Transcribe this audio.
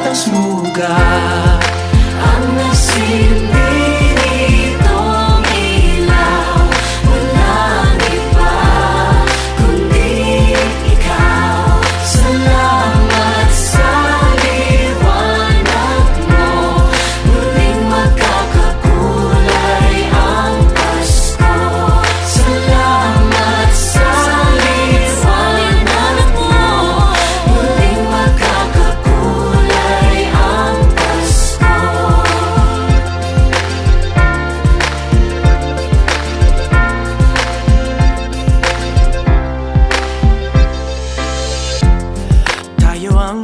wagas muga ang nasilbi nitong ilaw. Walang iba kundi ikaw. Salamat sa liwanag mo. Muling magkakakulay ang Pasko. Salamat sa liwanag mo. Muling magkakakulay ang Pasko. Tayo ang